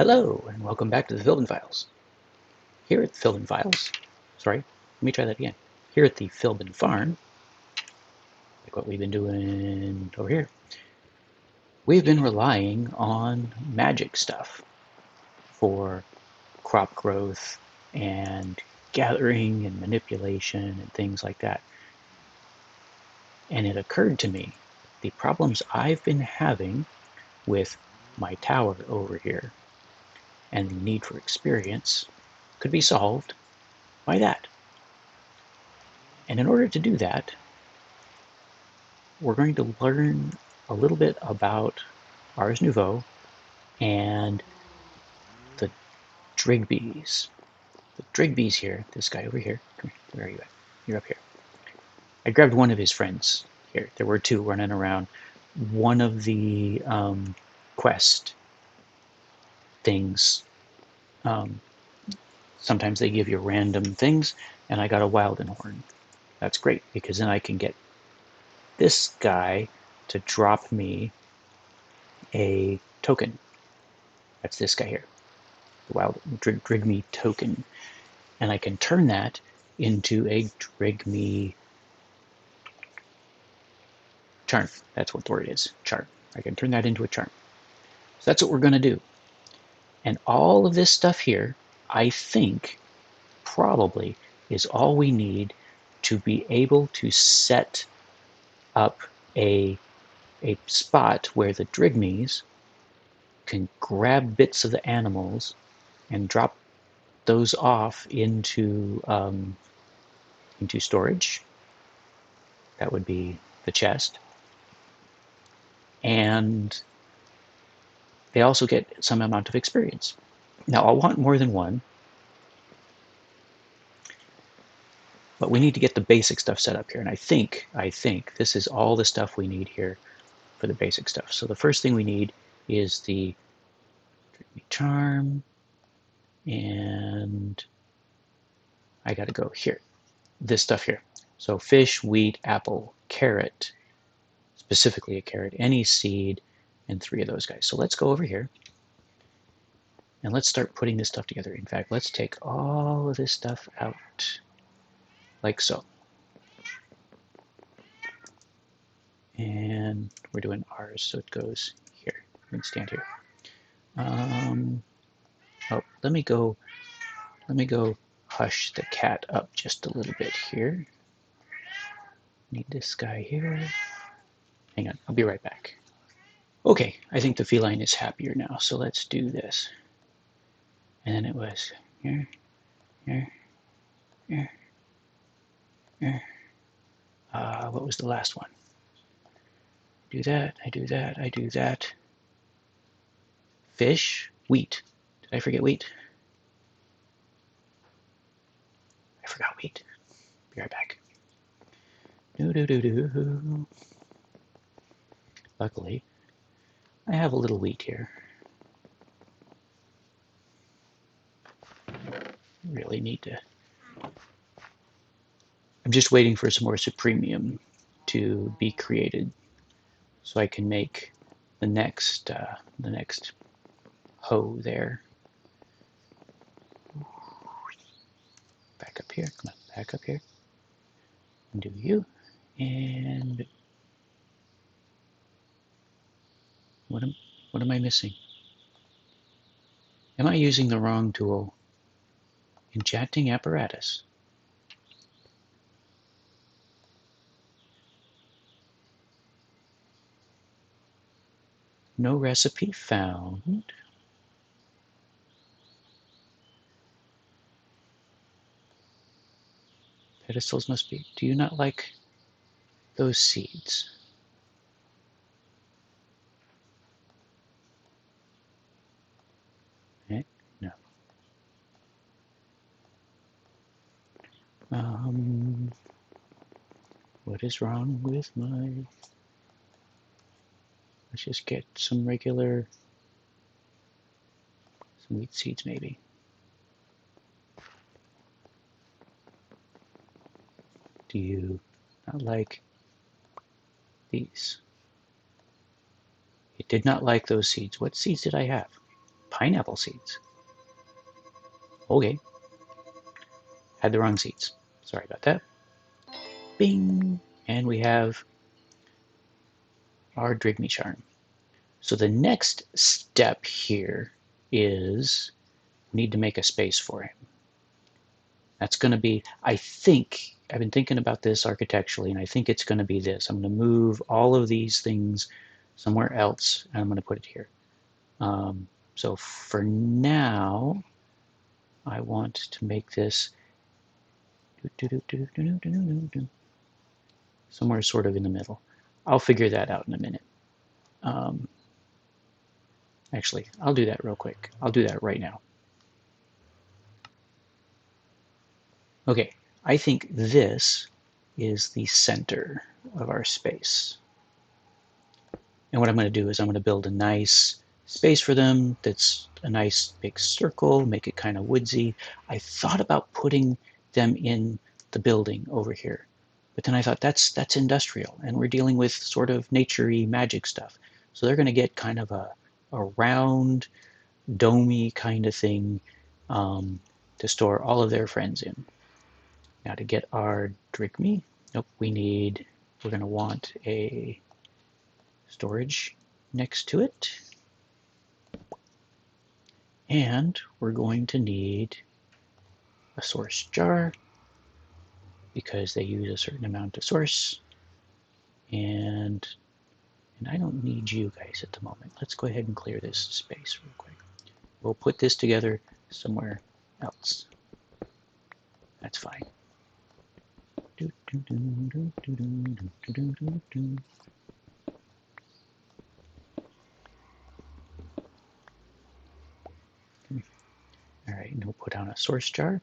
Hello, and welcome back to the Philbin Files. Here at the Philbin Files, sorry, let me try that again. Here at the Philbin Farm, like what we've been doing over here, we've been relying on magic stuff for crop growth and gathering and manipulation and things like that. And it occurred to me, the problems I've been having with my tower over here and the need for experience could be solved by that. And in order to do that, we're going to learn a little bit about Ars Nouveau and the Drygby's. The Drygby's here, this guy over here. Come here, where are you at? You're up here. I grabbed one of his friends here. There were two running around. One of the quest things, um, sometimes they give you random things, and I got a Wildenhorn. That's great, because then I can get this guy to drop me a token. That's this guy here, the wild Drygmy token. And I can turn that into a Drygmy charm. That's what the word is, charm. I can turn that into a charm. So that's what we're going to do. And all of this stuff here, I think, probably is all we need to be able to set up a spot where the Drygmies can grab bits of the animals and drop those off into storage. That would be the chest. And they also get some amount of experience. Now, I'll want more than one, but we need to get the basic stuff set up here. And I think this is all the stuff we need here for the basic stuff. So the first thing we need is the charm, and I got to go here. This stuff here. So fish, wheat, apple, carrot, specifically a carrot, any seed, and 3 of those guys. So let's go over here and let's start putting this stuff together. In fact, let's take all of this stuff out, like so. And we're doing ours, so it goes here. We can stand here. Oh, let me go hush the cat up just a little bit here. Need this guy here. Hang on, I'll be right back. Okay, I think the feline is happier now, so let's do this. And then it was here, here, here, here. What was the last one? Do that, I do that, I do that. Fish, wheat. Did I forget wheat? I forgot wheat. Be right back. Do. Luckily, I have a little wheat here. Really need to. I'm just waiting for some more supremium to be created, so I can make the next hoe there. Back up here. Come on, back up here. And do you. And what am I missing? Am I using the wrong tool? Enchanting apparatus. No recipe found. Pedestals must be. Do you not like those seeds? Eh? No. What is wrong with my... Let's just get some regular... Some wheat seeds, maybe. Do you not like these? It did not like those seeds. What seeds did I have? pineapple seeds. Okay. Had the wrong seeds. Sorry about that. Bing! And we have our Drygmy charm. So the next step here is we need to make a space for him. That's going to be, I think, I've been thinking about this architecturally, and I think it's going to be this. I'm going to move all of these things somewhere else, and I'm going to put it here. So for now, I want to make this somewhere sort of in the middle. I'll figure that out in a minute. Actually, I'll do that real quick. I'll do that right now. Okay, I think this is the center of our space. And what I'm going to do is I'm going to build a nice space for them that's a nice big circle, make it kind of woodsy. I thought about putting them in the building over here, but then I thought that's industrial, and we're dealing with sort of nature-y magic stuff. So they're going to get kind of a round, domey kind of thing to store all of their friends in. Now to get our Drygmy, nope, we're going to want a storage next to it. And we're going to need a source jar because they use a certain amount of source. And I don't need you guys at the moment. Let's go ahead and clear this space real quick. We'll put this together somewhere else. That's fine. All right, and we'll put down a source jar.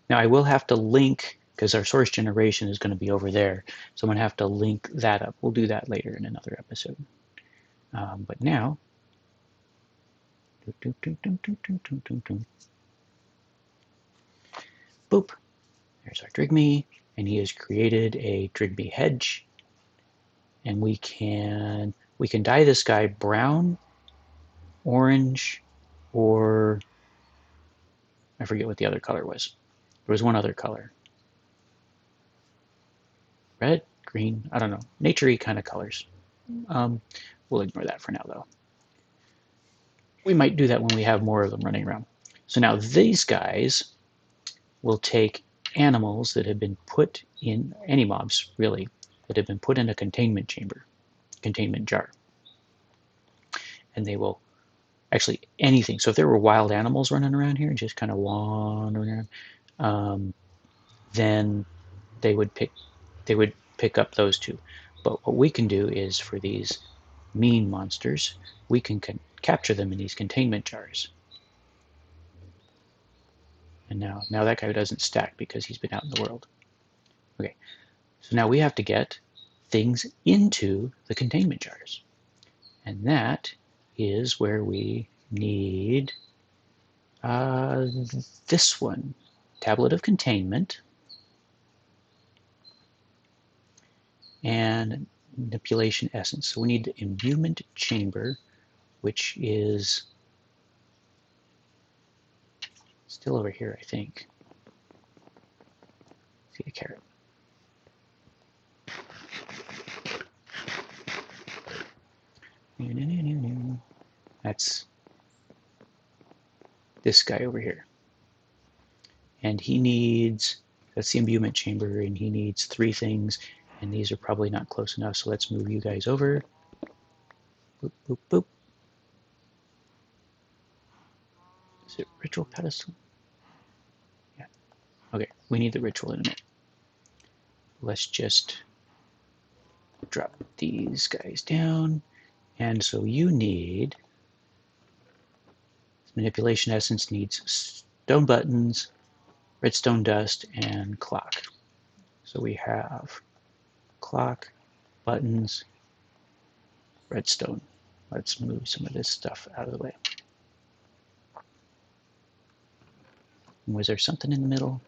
Now I will have to link, because our source generation is going to be over there, so I'm going to have to link that up. We'll do that later in another episode. But now, boop, there's our Drygmy, and he has created a Drygmy hedge, and we can dye this guy brown, orange, or I forget what the other color was. There was one other color. Red, green, I don't know, nature-y kind of colors. We'll ignore that for now, though. We might do that when we have more of them running around. So now these guys will take animals that have been put in, any mobs really, that have been put in a containment chamber, containment jar. And they will, actually anything. So if there were wild animals running around here, just kind of wandering around, then they would pick up those two. But what we can do is for these mean monsters, we can capture them in these containment jars. And now that guy doesn't stack because he's been out in the world. Okay, so now we have to get things into the containment jars. And that is where we need this one, Tablet of Containment, and Manipulation Essence. So we need the Imbuement Chamber, which is still over here, I think. See the carrot. That's this guy over here. And he needs, that's the imbuement chamber, and he needs 3 things, and these are probably not close enough, so let's move you guys over. Boop, boop, boop. Is it ritual pedestal? Yeah. Okay, we need the ritual in a minute. Let's just drop these guys down. And so you need, manipulation essence needs stone buttons, redstone dust, and clock. So we have clock, buttons, redstone. Let's move some of this stuff out of the way. And was there something in the middle?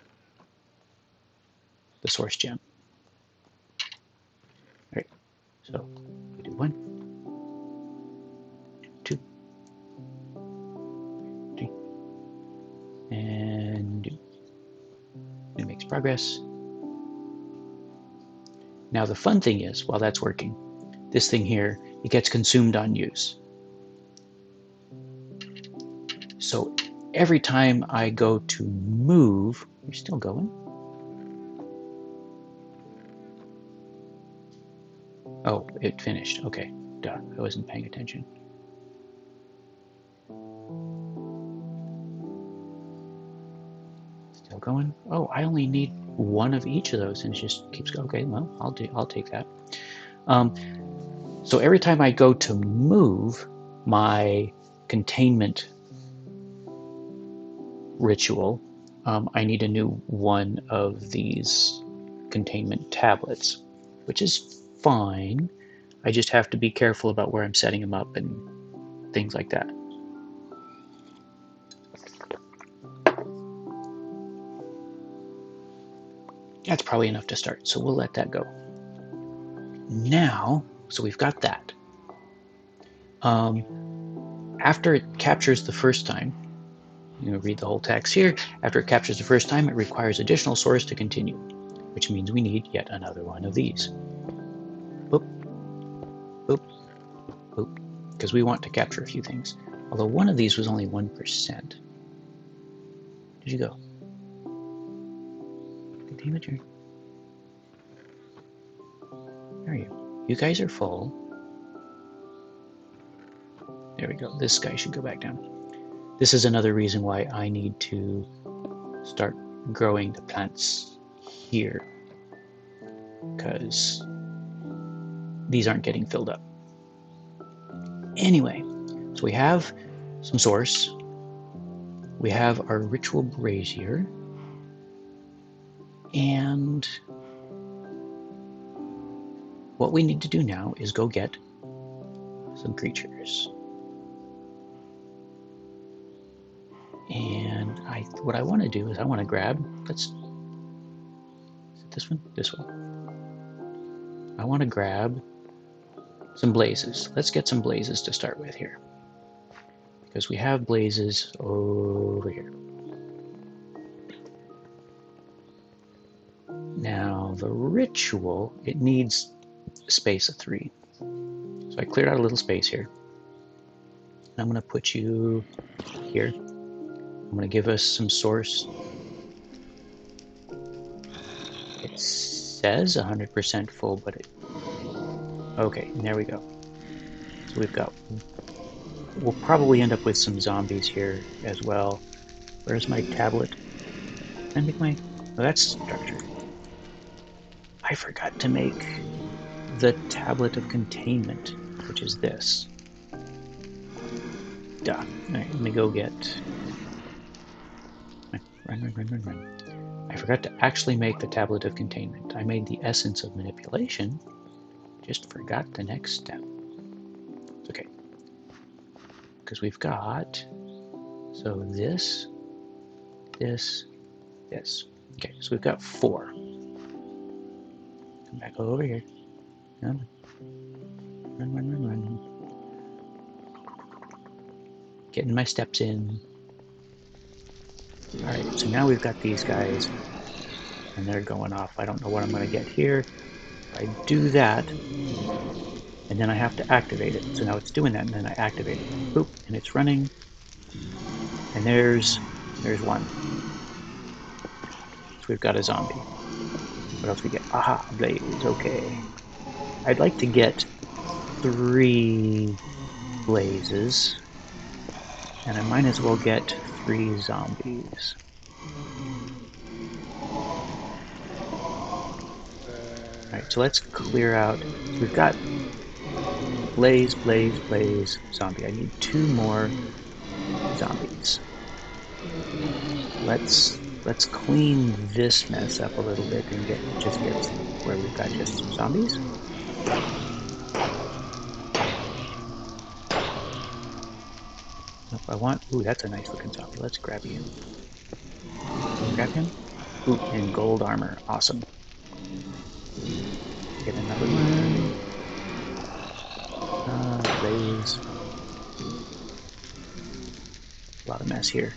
The source gem. All right, so we do 1, 2, Progress. Now the fun thing is, while that's working, this thing here, it gets consumed on use. So every time I go to move, you're still going? Oh, it finished. Okay, duh, I wasn't paying attention. Still going? Oh, I only need one of each of those, and it just keeps going. Okay, well, I'll take that. So every time I go to move, my containment ritual, I need a new one of these containment tablets, which is fine. I just have to be careful about where I'm setting them up and things like that. That's probably enough to start, so we'll let that go. Now, so we've got that. After it captures the first time, read the whole text here. After it captures the first time, it requires additional source to continue, which means we need yet another one of these. Boop, boop, boop, because we want to capture a few things. Although one of these was only 1%. Did you go? Damn it, where are you? You guys are full. There we go. This guy should go back down. This is another reason why I need to start growing the plants here, because these aren't getting filled up. Anyway, so we have some source. We have our ritual brazier. And what we need to do now is go get some creatures. And what I want to do is I want to grab, is it this one? This one. I want to grab some blazes. Let's get some blazes to start with here, because we have blazes over here. Now the ritual, it needs a space of 3. So I cleared out a little space here. I'm going to put you here. I'm going to give us some source. It says 100% full, but it... Okay, and there we go. So we've got... We'll probably end up with some zombies here as well. Where's my tablet? Can I make my... Oh, that's structure. I forgot to make the tablet of containment, which is this. Duh. Alright, let me go get... Run. I forgot to actually make the tablet of containment. I made the essence of manipulation. Just forgot the next step. It's okay. Because we've got... So this. Okay, so we've got 4. Come back over here. Run. Getting my steps in. Alright, so now we've got these guys, and they're going off. I don't know what I'm going to get here. I do that, and then I have to activate it. So now it's doing that, and then I activate it. Boop, and it's running. And there's one. So we've got a zombie. What else we get? Aha, blaze, okay. I'd like to get 3 blazes, and I might as well get 3 zombies. Alright, so let's clear out. So we've got blaze, zombie. I need 2 more zombies. Let's clean this mess up a little bit and get where we've got just some zombies. Nope, I want... Ooh, that's a nice looking zombie. Let's grab him. Grab him. Ooh, in gold armor. Awesome. Get another one. Blaze. A lot of mess here.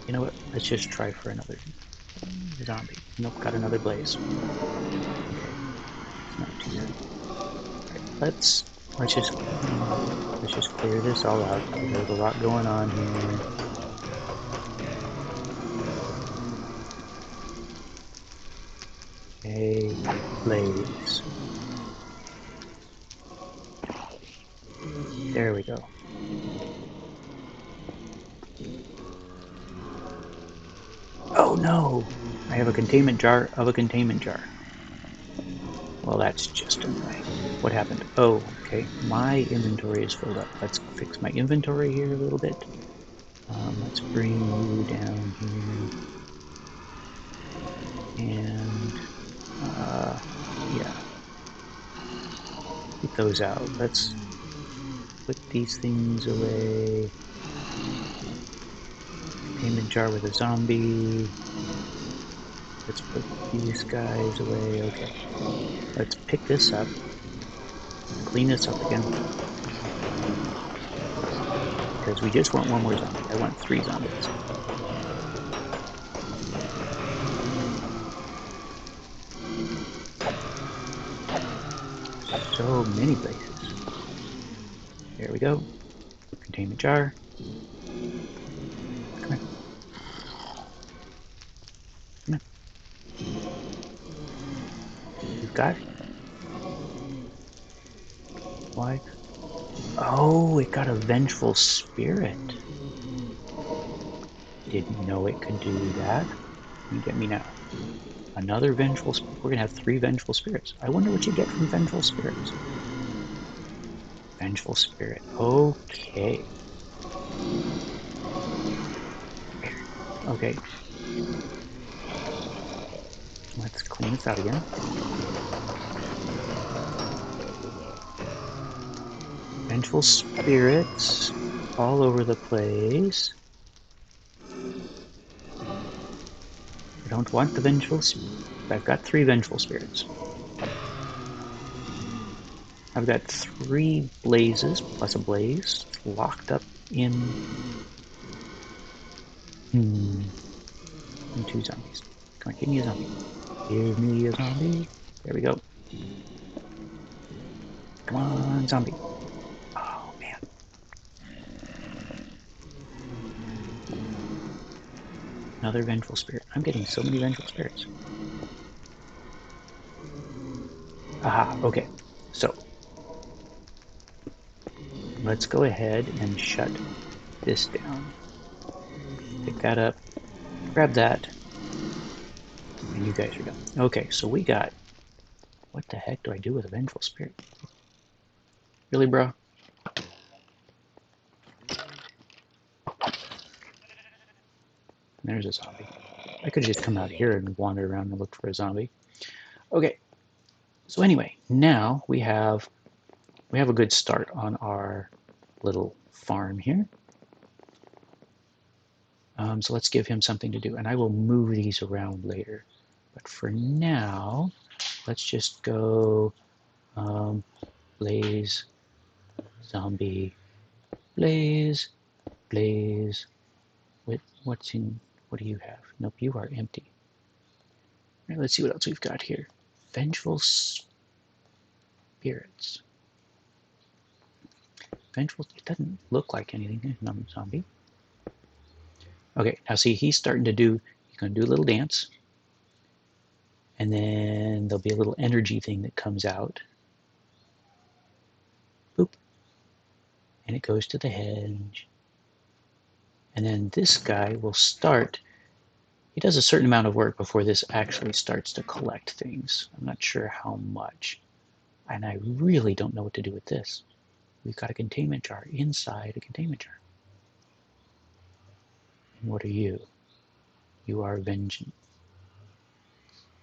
You know what? Let's just try for another zombie. Nope, got another blaze. Okay, it's not too bad. All right, let's just clear this all out. There's a lot going on here. Okay, blaze. There we go. Oh no! I have a containment jar of a containment jar. Well, that's just annoying. What happened? Oh, okay. My inventory is filled up. Let's fix my inventory here a little bit. Let's bring you down here. And, yeah. Keep those out. Let's put these things away. Containment jar with a zombie. Let's put these guys away. Okay. Let's pick this up. Clean this up again. Because we just want one more zombie. I want 3 zombies. So many places. There we go. Containment jar. Come on. Come on. We've got. Why? Oh, it got a vengeful spirit. Didn't know it could do that. You get me now. Another vengeful spirit. We're going to have 3 vengeful spirits. I wonder what you get from vengeful spirits. Vengeful spirit. Okay. Okay. Let's clean this out again. Vengeful spirits all over the place. I don't want the vengeful. I've got 3 vengeful spirits. I've got 3 blazes plus a blaze locked up in. And 2 zombies. Come on, give me a zombie. Give me a zombie. There we go. Come on, zombie. Oh, man. Another vengeful spirit. I'm getting so many vengeful spirits. Aha, okay. So, let's go ahead and shut this down. Pick that up. Grab that. And you guys are done. Okay, so we got... What the heck do I do with a vengeful spirit? Really, bro? There's a zombie. I could just come out here and wander around and look for a zombie. Okay. So anyway, now we have a good start on our little farm here. So let's give him something to do, and I will move these around later. But for now, let's just go blaze, zombie, blaze, blaze. What do you have? Nope, you are empty. All right, let's see what else we've got here. Vengeful spirits. Vengeful, it doesn't look like anything. Zombie. Okay, now see, he's going to do a little dance. And then there'll be a little energy thing that comes out. Boop. And it goes to the hedge. And then this guy will start. He does a certain amount of work before this actually starts to collect things. I'm not sure how much. And I really don't know what to do with this. We've got a containment jar inside a containment jar. And what are you? You are vengeance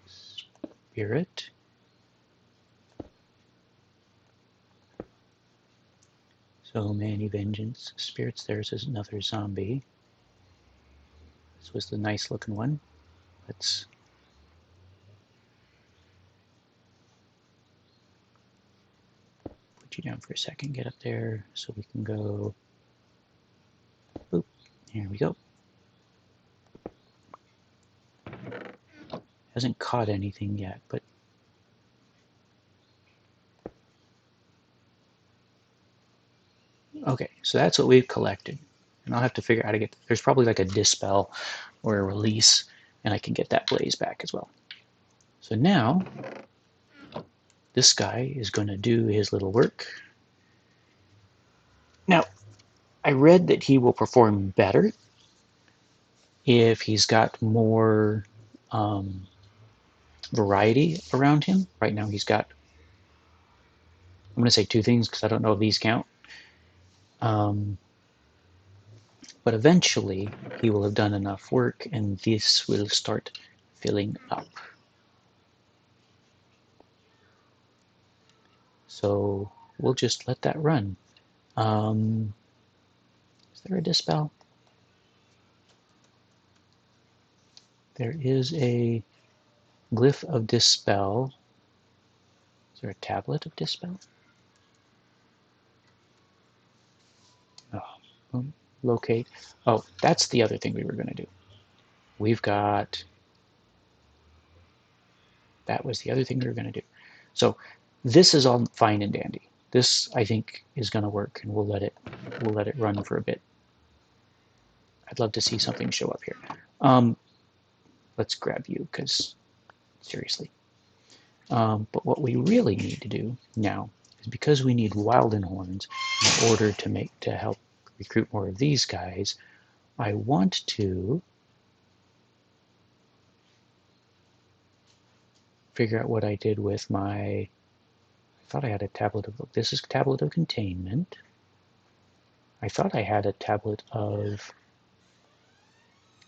spirit. So many vengeance spirits. There's another zombie. This was the nice looking one. Let's put you down for a second. Get up there so we can go. Boop. Here we go. Hasn't caught anything yet, but okay, so that's what we've collected. And I'll have to figure out how to get, there's probably like a dispel or a release, and I can get that blaze back as well. So now, this guy is going to do his little work. Now, I read that he will perform better if he's got more variety around him. Right now he's got, I'm going to say two things because I don't know if these count. But eventually he will have done enough work and this will start filling up. So we'll just let that run. Is there a dispel? There is a glyph of dispel. Is there a tablet of dispel? Oh, locate. Oh, that's the other thing we were going to do. We've got, that was the other thing we were going to do. So this is all fine and dandy. This, I think, is going to work, and we'll let it run for a bit. I'd love to see something show up here. Let's grab you, because seriously. But what we really need to do now is, because we need Wilden horns in order to help recruit more of these guys, I want to figure out what I did with my, I thought I had a tablet of, this is tablet of containment. I thought I had a tablet of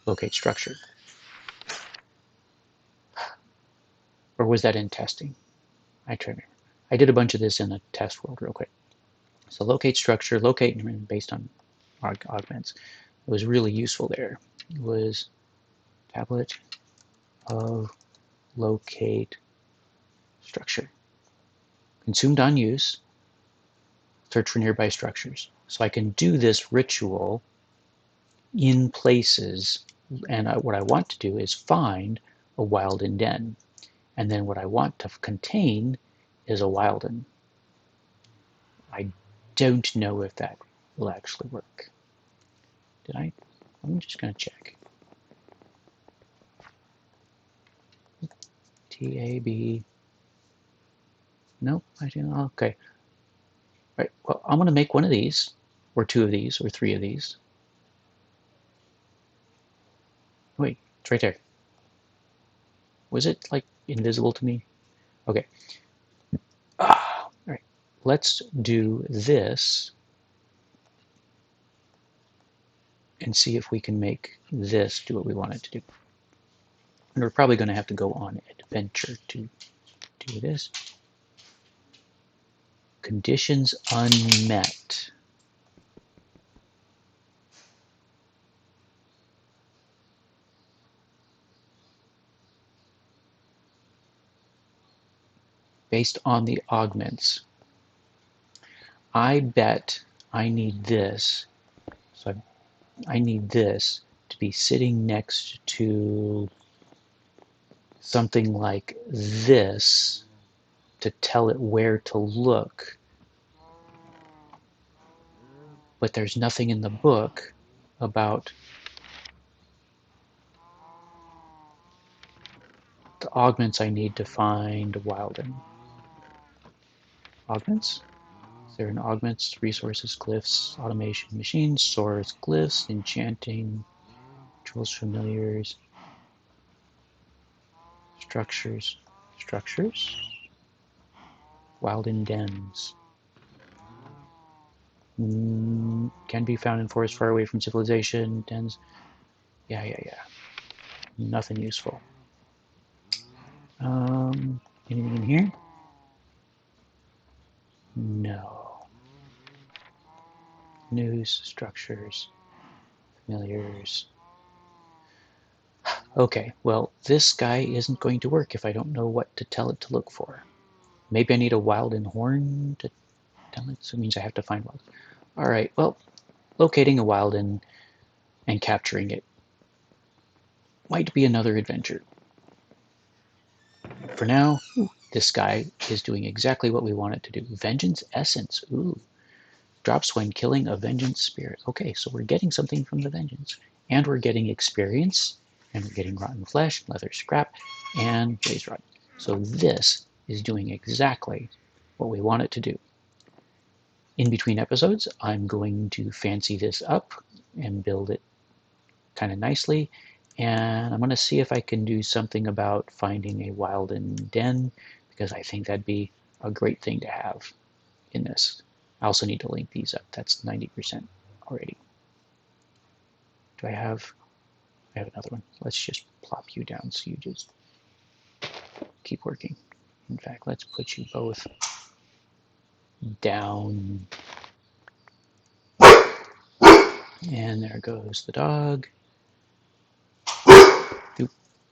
locate structure. Or was that in testing? I try to remember. I did a bunch of this in a test world real quick. So locate structure, locate based on augments. It was really useful there. It was tablet of locate structure. Consumed on use, search for nearby structures. So I can do this ritual in places, and what I want to do is find a Wilden den. And then what I want to contain is a Wilden. I don't know if that will actually work. Did I? I'm just going to check. TAB. Nope, I didn't. Okay. Right. Well, I'm going to make one of these, or two of these, or three of these. Wait, it's right there. Was it like invisible to me? Okay. All right. Let's do this and see if we can make this do what we want it to do. And we're probably going to have to go on adventure to do this. Conditions unmet. Based on the augments. I bet I need this. So I need this to be sitting next to something like this to tell it where to look. But there's nothing in the book about the augments I need to find Wilden. Augments? Is there an augments, resources, glyphs, automation, machines, source, glyphs, enchanting, tools, familiars, structures, Wilden dens. Can be found in forests far away from civilization, dens. Yeah. Nothing useful. Anything in here? No. News, structures, familiars. Okay, well, this guy isn't going to work if I don't know what to tell it to look for. Maybe I need a Wilden horn to tell it, so it means I have to find Wilden. Alright, well, locating a Wilden and capturing it might be another adventure. For now, this guy is doing exactly what we want it to do. Vengeance Essence. Ooh. Drops when killing a vengeance spirit. Okay, so we're getting something from the vengeance. And we're getting experience. And we're getting rotten flesh, leather scrap, and blaze rod. So this is doing exactly what we want it to do. In between episodes, I'm going to fancy this up and build it kind of nicely. And I'm going to see if I can do something about finding a wilden den, because I think that'd be a great thing to have in this. I also need to link these up. That's 90% already. Do I have another one? Let's just plop you down so you just keep working. In fact, let's put you both down. And there goes the dog.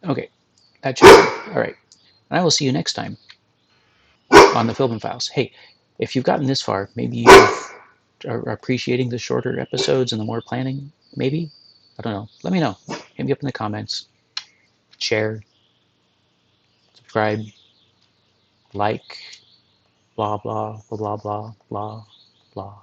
Okay, that should be all right. And I will see you next time on the Philbin Files. Hey, if you've gotten this far, maybe you are appreciating the shorter episodes and the more planning. Maybe, I don't know. Let me know. Hit me up in the comments. Share, subscribe, like, blah blah blah blah blah blah blah.